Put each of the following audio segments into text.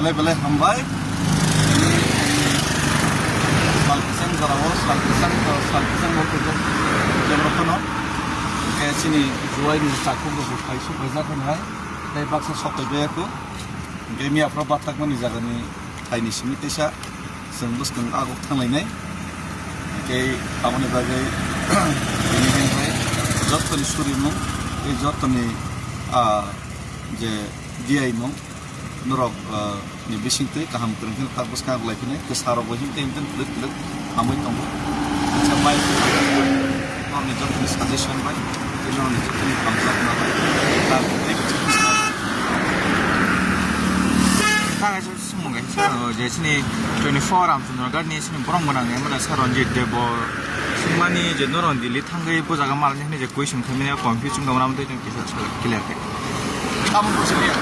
belai hambai salkisang jarawo salkisang mokojo jebrokono ke sini juai ni saku go khaisu baza kan hai dai baksa sokai beko gemi afro batak mani jagani thaini simi tesa sengbus kang agok thanglai ke amone bagai ini hai jotoni surimo ei jotoni je diai no norok ni bisingte kaham kurang tabus ka laifine ke saro bojim te inten kulit amoi tombo sampai ni jotoni suggestion bai ini ni jotoni kamsa na ta 당에서 숨은 게 있어요. 예전에 24 암순으로가 니스는 그런 거랑 에머나 사론지 데보 승만이 이제 너런 딜리 탕거에 보자가 말하는 이제 고이심 때문에 컴퓨터 좀 나오면 되는 기사 클리어해. kamu bersedia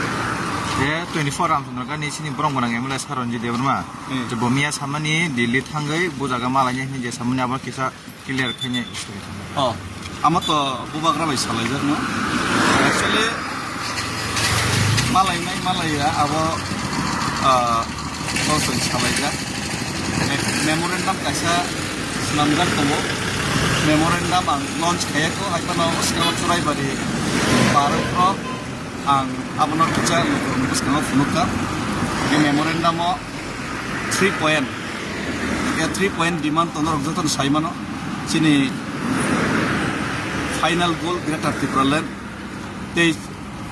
예, 24 암순으로가 니스는 그런 거랑 에머나 사론지 데보마 이제 보미야 사만이 딜리 탕거에 보자가 말하는 이제 사만이 아마 기사 클리어 되냐 있어요. আমার তো বুবাগ্রা by সালাইজার no actually malaya abo gausoi salaijar memorandum kaisa sinamjar tongo memorandum ang launch khayako haipano uskano churaibari barokro ang abonor kicha uskano funuka e memorandum o 3 point e 3 point demand tonor joton saimano chini final goal greater Tripraland te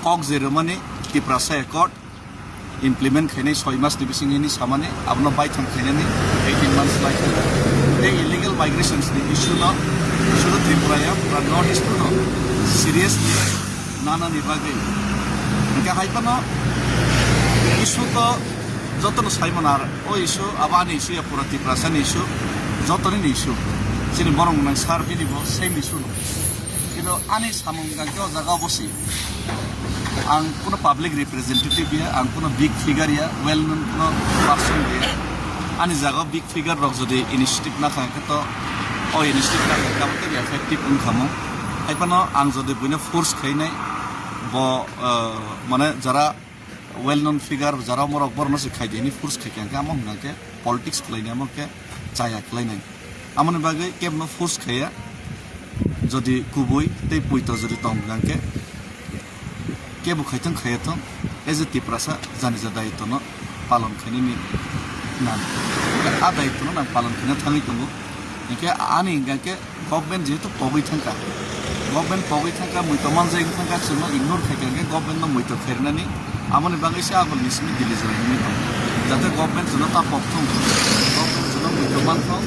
kok zeromani Triprasa accord implement khainai 6 mas divising ini samane abno bai thang khainani 18 months like the illegal migrations the issue no Tripura ya not is no seriously nana nibagai inka haipano issue to jotono saimonar o issue abani issue ya pura Triprasa ni issue jotoni ni issue sini borong nang sarbi ni bo same issue no কিন্তু ani samung ga jo jaga bosi ang kuno public representative ya ang kuno big figure ya well known kuno person ya ani jaga big figure rok jodi initiative na khang to o initiative na khang to effective khamo aipano ang jodi buine force khainai bo mane jara well known figure jara morok borno se khai dini force khai kan amon ngake politics khlainai amke chaya khlainai amon bagai kemno force khaya যদি কুবই তৈ পুইত যদি তং গাংকে কেবু খাইতং খাইতং এজে Triprasa জানি যা দায়িত্ব ন পালন খাইনি নি নাম আ দায়িত্ব ন পালন খাইনা থাঙি তঙ্গু একে আনি গাংকে গভর্নমেন্ট যেহেতু পগৈ থাকা গভর্নমেন্ট পগৈ থাকা মুইতো মানজাই থাকা ছিল ইগনোর খাইকাঙ্গে গভর্নমেন্ট ন মুইতো ফেরনানি আমনি বাংলাদেশে আগল নিসমি দিল্লি জরাইনি যাতে গভর্নমেন্ট জন্য তা পক্ষং গভর্নমেন্ট জন্য মুইতো মানথং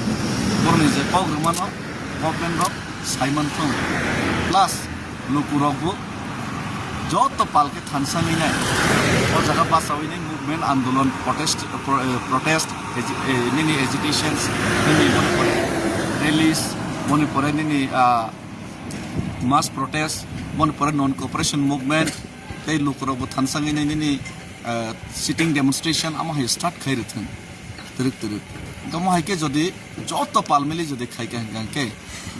বরনি যে পগ্রমান গভর্নমেন্ট রক Simon Thong plus Lukurogbo joto palke thansang inai o jaga pasawini movement andolon protest nini agitations nini rallies moni pore nini mass protest moni pore non cooperation movement tei Lukurogbo thansang inai nini sitting demonstration ama he start khairithun tirik gamo haike jodi joto palmeli jodi khaika hangke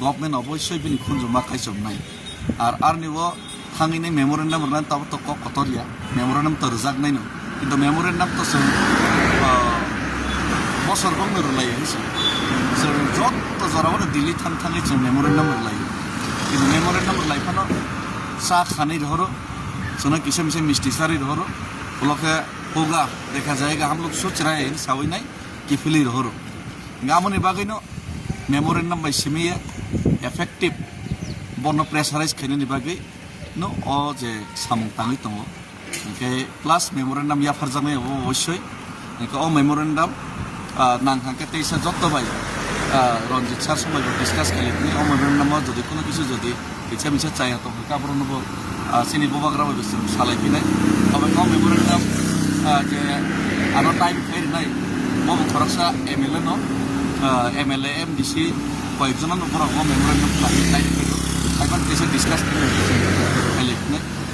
government অবশ্যই বিনি খুনজমা খাইছব নাই আর নিব থাঙিনি memorandum রনান তাব তো কতরিয়া memorandum তো রজাক নাই ন কিন্তু memorandum তো বছর বঙ্গ রলাই হইছে যত জরাবো দিল্লি থাঙি जों মেমোরেন্ডাম রলাই কিন্তু মেমোরেন্ডাম রলাই ফানো চা খানি রহরো सोना किसे मिसे मिष्टी सारी रहरो लोके होगा देखा जाएगा हम लोग सोच रहे हैं सावई नहीं कि फिली रहरो गामोनी बागैनो मेमोरेंडम बाय सिमिया effective bono pressurize khainani bagai no o je samung tangi tongo ke plus memorandum ya farjangai obossoi ke o memorandum nang hangke teisa jotto bai Ranjit sar somai discuss khailini o memorandum jodi kono kichu jodi icha micha chaya to kabrono bo sini bobagra bai bisu salai pinai abai o memorandum je aro time khairi nai bobo khoroksa MLA no MLA MDC কয়েকজনের উপর memorandum লাগাই এখন এসে discuss করে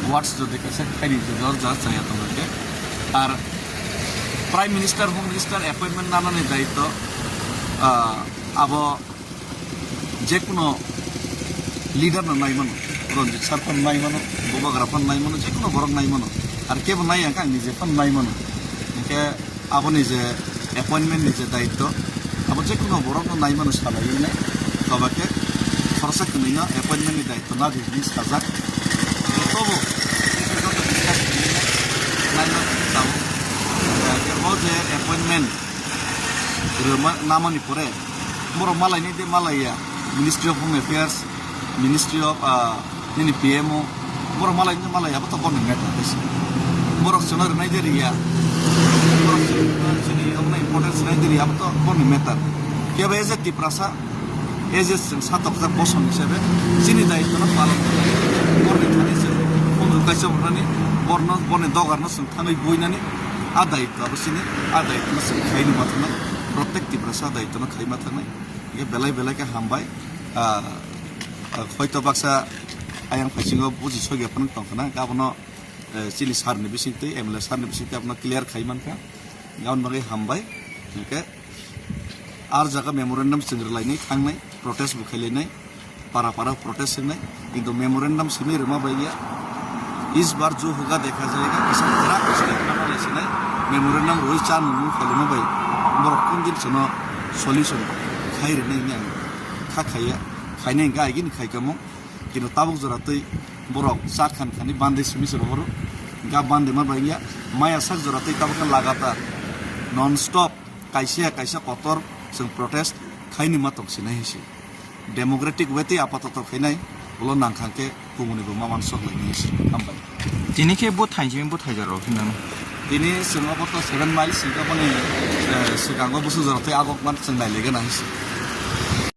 ওয়ার্ডস যদি কাছে খাইনি যা চাই তোমাকে আর prime minister home minister appointment নানানি দায়িত্ব আবো যে কোনো লিডার নাই মানো রঞ্জিত সার ফোন নাই মানো বোবাগ্রা ফোন নাই মানো যে কোনো বরং নাই মানো আর কেবল নাই আঁকা নিজে ফোন নাই মানো ke aboni je appointment ni je daitto abo je kono borok no nai manu salai ne toba ke khorsa kninga appointment ni daitto na di sajak tobo nai no tau ke mo je appointment ruma namani pore moro malai ni de malaya Ministry of Home Affairs Ministry of nini PMO moro malai ni malaya abo to kon meta desi moro sonar Nigeria moro sini amna importance Nigeria abo to kon meta ke ba eze tiprasa eze satok sa boson hisebe sini daitto na palon korne thani se kono kaisa borani borno bone dogarno sung thangai boinani a daitto abo sini a daitto na sing khaini matna প্রত্যেক টিপ্রাসা দায়িত্ব না Khaimah থাকনাই ইয়ে বেলাই বেলাইকে হামবাই হয়তো বাক্সা আয়াং ফাইসিংও বুঝি সগেপন তংখানা গাবনো চিনি সারনি বিসিতে MLA সারনি বিসিতে আপনার clear খাইমানকা gown বাগে হামবাই ওকে আর জায়গা মেমোরেন্ডাম সিংরলাইনাই থাংনাই প্রটেস্ট বুখাইলাইনাই पारा पारा प्रोटेस्ट होनाय किंतु मेमोरेंडम सिमी रमा बाइया इस बार जो होगा देखा जाएगा किसान खरा किसान खाना लेसिनाय मेमोरेंडम रोज चार नु खालिनो बाय बर कोन दिन सनो सॉल्यूशन खाइरे नै न्यां खा खाया खाइनाय गायगिन खाइकामो किंतु ताबुक जरातै बरक सात खान खानि बांदे सिमी सरहरो गा बांदे मा बाइया माया साक जरातै ताबुक लागाता नॉन स्टॉप काइसा कतर जों प्रोटेस्ट खाइनि मा तकसिनाय हिसि डेमोक्रेटिक वेते आपातत फैनाय उलो नांखांके कुमुनिबो मामान सकलायनि हिसि हामबाय दिनैखे बो थाइजिम बो थाइजारो होननां दिनै जोंनावबोथ' 7 माइल सिगाङावनो सिगाङाव बोसोर जरातै आगक मान जों नायलायगोन हिसि